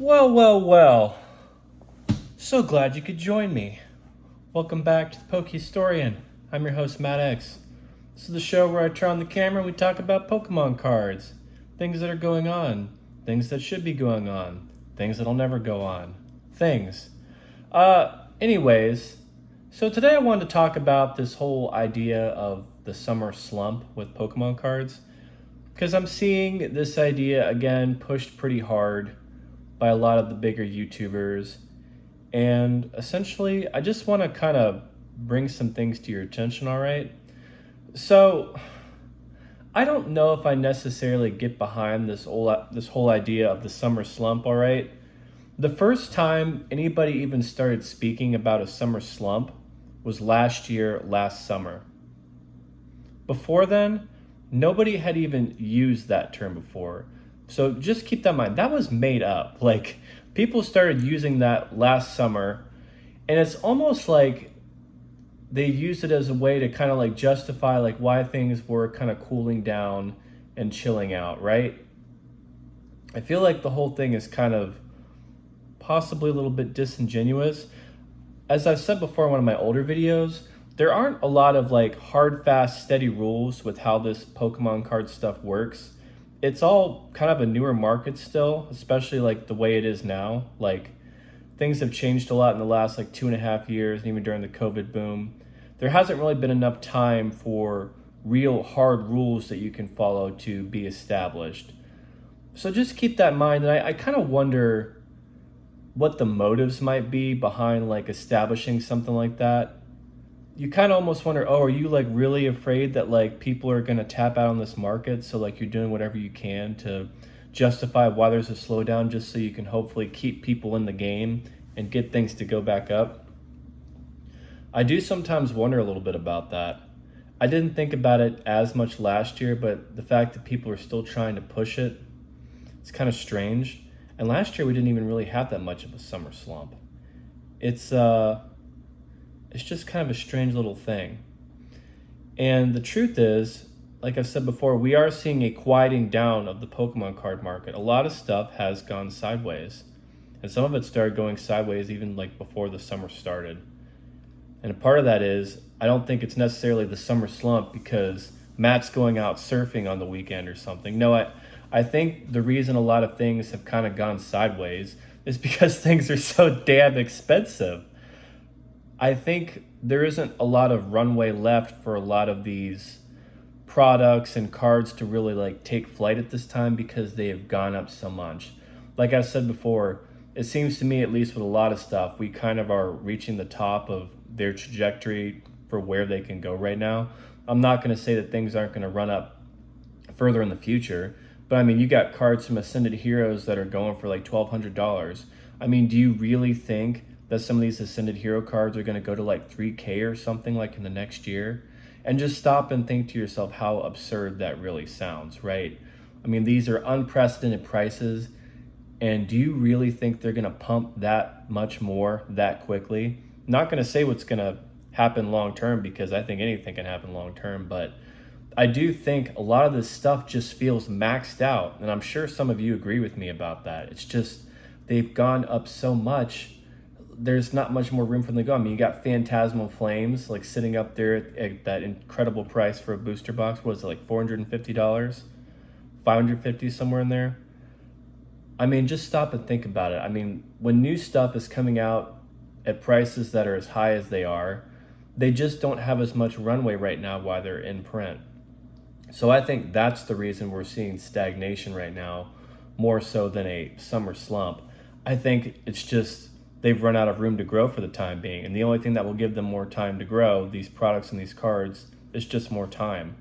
Well, well, well. So glad you could join me. Welcome back to the Poke Historian. I'm your host, Matt X. This is the show where I turn on the camera and we talk about Pokemon cards, things that are going on, things that should be going on, things that'll never go on, things. Anyways, so today I wanted to talk about this whole idea of the summer slump with Pokemon cards, because I'm seeing this idea again pushed pretty hard by a lot of the bigger YouTubers. And essentially, I just want to kind of bring some things to your attention, all right? So, I don't know if I necessarily get behind this whole idea of the summer slump, all right? The first time anybody even started speaking about a summer slump was last year, last summer. Before then, nobody had even used that term before. So just keep that in mind. That was made up. Like, people started using that last summer, and it's almost like they used it as a way to kind of like justify like why things were kind of cooling down and chilling out, right? I feel like the whole thing is kind of possibly a little bit disingenuous. As I've said before in one of my older videos, there aren't a lot of like hard, fast, steady rules with how this Pokemon card stuff works. It's all kind of a newer market still, especially like the way it is now. Like, things have changed a lot in the last like 2.5 years, and even during the COVID boom. There hasn't really been enough time for real hard rules that you can follow to be established. So just keep that in mind. And I kind of wonder what the motives might be behind like establishing something like that. You kind of almost wonder, oh, are you like really afraid that like people are going to tap out on this market? So like you're doing whatever you can to justify why there's a slowdown just so you can hopefully keep people in the game and get things to go back up. I do sometimes wonder a little bit about that. I didn't think about it as much last year, but the fact that people are still trying to push it, it's kind of strange. And last year we didn't even really have that much of a summer slump. It's it's just kind of a strange little thing. And the truth is, like I said before, we are seeing a quieting down of the Pokemon card market. A lot of stuff has gone sideways. And some of it started going sideways even like before the summer started. And a part of that is, I don't think it's necessarily the summer slump because Matt's going out surfing on the weekend or something. No, I think the reason a lot of things have kind of gone sideways is because things are so damn expensive. I think there isn't a lot of runway left for a lot of these products and cards to really like take flight at this time because they have gone up so much. Like I said before, it seems to me, at least with a lot of stuff, we kind of are reaching the top of their trajectory for where they can go right now. I'm not going to say that things aren't going to run up further in the future, but I mean, you got cards from Ascended Heroes that are going for like $1,200. I mean, do you really think that some of these Ascended Hero cards are going to go to like 3K or something like in the next year? And just stop and think to yourself how absurd that really sounds, right? I mean, these are unprecedented prices. And do you really think they're going to pump that much more that quickly? Not going to say what's going to happen long term because I think anything can happen long term, but I do think a lot of this stuff just feels maxed out. And I'm sure some of you agree with me about that. It's just they've gone up so much. There's not much more room for them to go. I mean, you got Phantasmal Flames like sitting up there at that incredible price for a booster box. What was it, like $450, $550, somewhere in there? I mean, just stop and think about it. I mean, when new stuff is coming out at prices that are as high as they are, they just don't have as much runway right now while they're in print. So I think that's the reason we're seeing stagnation right now, more so than a summer slump. I think it's just they've run out of room to grow for the time being. And the only thing that will give them more time to grow, these products and these cards, is just more time.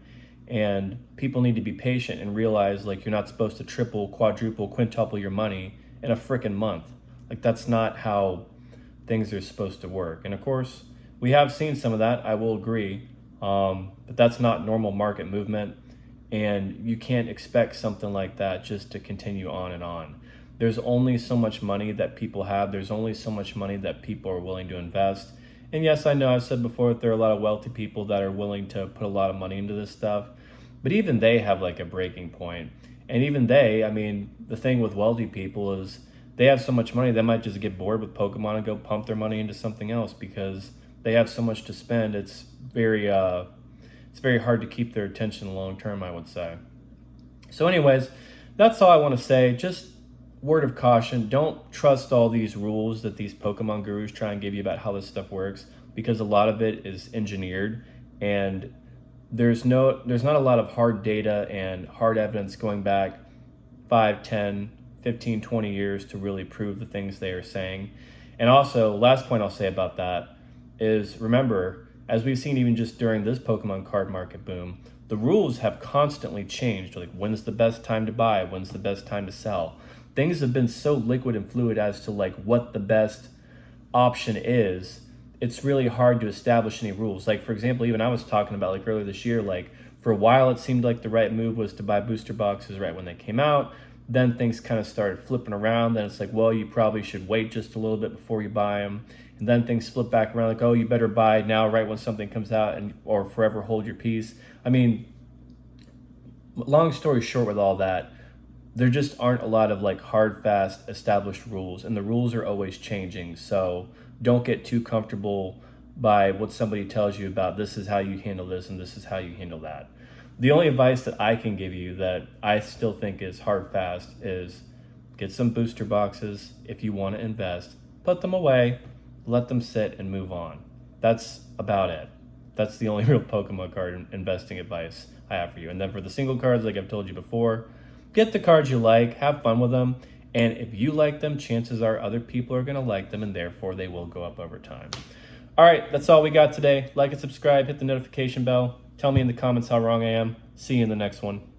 And people need to be patient and realize like you're not supposed to triple, quadruple, quintuple your money in a freaking month. Like, that's not how things are supposed to work. And of course, we have seen some of that, I will agree. But that's not normal market movement. And you can't expect something like that just to continue on and on. There's only so much money that people have. There's only so much money that people are willing to invest. And yes, I know I've said before that there are a lot of wealthy people that are willing to put a lot of money into this stuff. But even they have like a breaking point. And even they, I mean, the thing with wealthy people is they have so much money, they might just get bored with Pokemon and go pump their money into something else because they have so much to spend. It's very hard to keep their attention long term, I would say. So, anyways, that's all I want to say. Just word of caution: don't trust all these rules that these Pokemon gurus try and give you about how this stuff works, because a lot of it is engineered, and there's not a lot of hard data and hard evidence going back 5, 10, 15, 20 years to really prove the things they are saying. And also, last point I'll say about that is, remember, as we've seen even just during this Pokemon card market boom, the rules have constantly changed. Like, when's the best time to buy? When's the best time to sell? Things have been so liquid and fluid as to like what the best option is. It's really hard to establish any rules. Like, for example, even I was talking about like earlier this year, like for a while it seemed like the right move was to buy booster boxes right when they came out. Then things kind of started flipping around. Then it's like, well, you probably should wait just a little bit before you buy them. And then things flip back around, like, oh, you better buy now right when something comes out, and or forever hold your peace. I mean, long story short with all that, there just aren't a lot of like hard, fast, established rules, and the rules are always changing. So don't get too comfortable by what somebody tells you about this is how you handle this and this is how you handle that. The only advice that I can give you that I still think is hard, fast is get some booster boxes if you want to invest, put them away, let them sit and move on. That's about it. That's the only real Pokemon card investing advice I have for you. And then for the single cards, like I've told you before, get the cards you like, have fun with them, and if you like them, chances are other people are going to like them, and therefore they will go up over time. All right, that's all we got today. Like and subscribe, hit the notification bell. Tell me in the comments how wrong I am. See you in the next one.